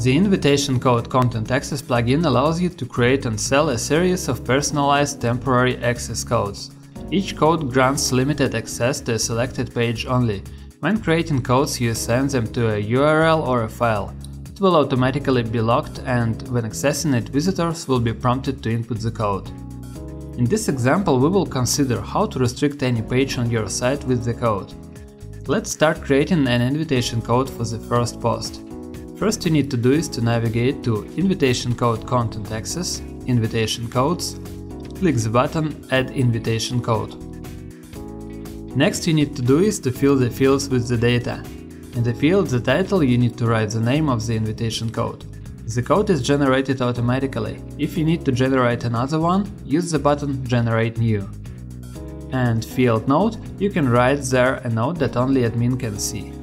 The Invitation Code Content Access plugin allows you to create and sell a series of personalized temporary access codes. Each code grants limited access to a selected page only. When creating codes, you assign them to a URL or a file. It will automatically be locked, and when accessing it, visitors will be prompted to input the code. In this example, we will consider how to restrict any page on your site with the code. Let's start creating an invitation code for the first post. First you need to do is to navigate to Invitation Code Content Access, Invitation Codes, click the button Add Invitation Code. Next you need to do is to fill the fields with the data. In the field The Title you need to write the name of the invitation code. The code is generated automatically. If you need to generate another one, use the button Generate New. And Field Note, you can write there a note that only admin can see.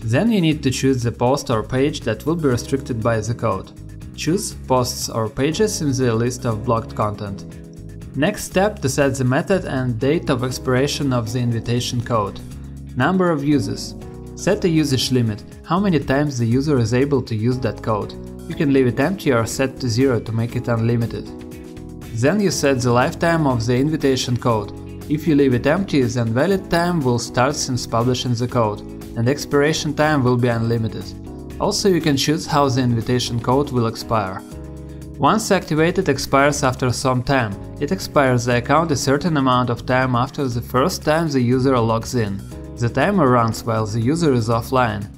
Then you need to choose the post or page that will be restricted by the code. Choose Posts or Pages in the list of blocked content. Next step, to set the method and date of expiration of the invitation code. Number of users. Set a usage limit, how many times the user is able to use that code. You can leave it empty or set to 0 to make it unlimited. Then you set the lifetime of the invitation code. If you leave it empty, then valid time will start since publishing the code, and expiration time will be unlimited. Also, you can choose how the invitation code will expire. Once activated, expires after some time. It expires the account a certain amount of time after the first time the user logs in. The timer runs while the user is offline.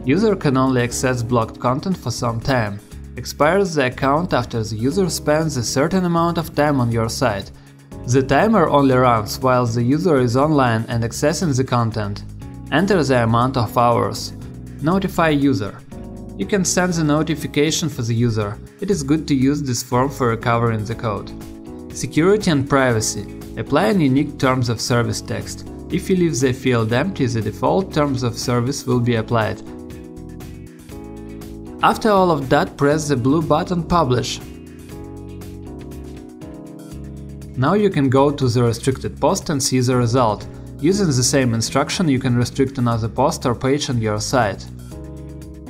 User can only access blocked content for some time. Expires the account after the user spends a certain amount of time on your site. The timer only runs while the user is online and accessing the content. Enter the amount of hours. Notify user. You can send the notification for the user. It is good to use this form for recovering the code. Security and privacy. Apply a unique terms of service text. If you leave the field empty, the default terms of service will be applied. After all of that, press the blue button Publish. Now you can go to the restricted post and see the result. Using the same instruction, you can restrict another post or page on your site.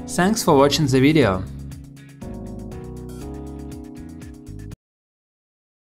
Thanks for watching the video.